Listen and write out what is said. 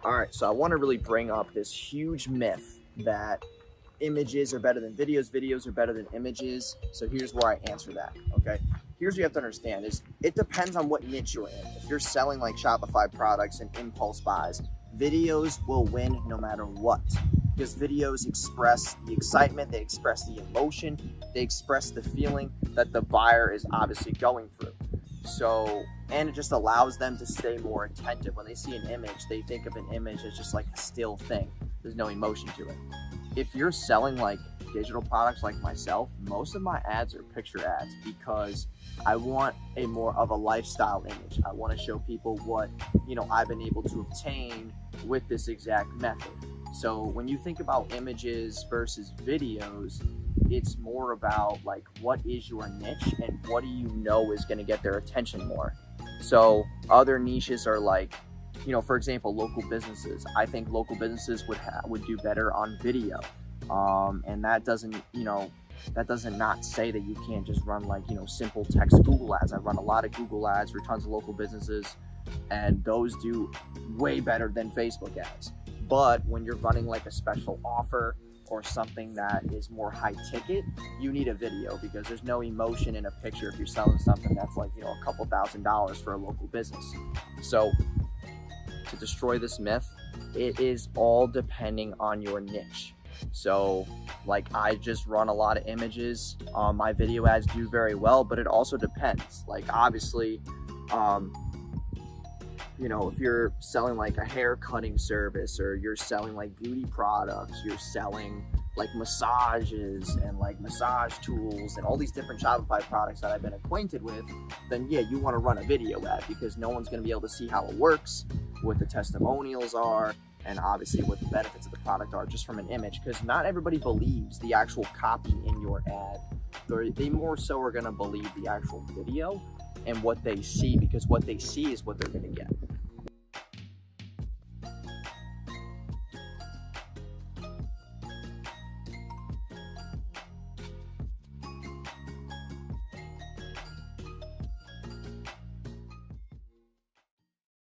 All right, so I want to really bring up this huge myth that images are better than videos, videos are better than images. So here's where I answer that, okay? Here's what you have to understand is it depends on what niche you're in. If you're selling like Shopify products and impulse buys, videos will win no matter what. Because videos express the excitement, they express the emotion, they express the feeling that the buyer is obviously going through. So, and it just allows them to stay more attentive. When they see an image, they think of an image as just like a still thing. There's no emotion to it. If you're selling like digital products like myself, most of my ads are picture ads because I want a more of a lifestyle image. I want to show people what, I've been able to obtain with this exact method. So when you think about images versus videos, it's more about like what is your niche and what do you know is going to get their attention more. So other niches are like, for example, local businesses. I think local businesses would do better on video, and that doesn't not say that you can't just run like simple text Google ads. I run a lot of Google ads for tons of local businesses, and those do way better than Facebook ads. But when you're running like a special offer or something that is more high ticket, you need a video because there's no emotion in a picture if you're selling something that's like, a couple $1,000s for a local business. So to destroy this myth, it is all depending on your niche. So like I just run a lot of images. My video ads do very well, but it also depends. Like obviously, if you're selling like a hair cutting service or you're selling like beauty products, you're selling like massages and like massage tools and all these different Shopify products that I've been acquainted with, then yeah, you want to run a video ad because no one's going to be able to see how it works, what the testimonials are, and obviously what the benefits of the product are just from an image, because not everybody believes the actual copy in your ad. They more so are going to believe the actual video and what they see, because what they see is what they're going to get.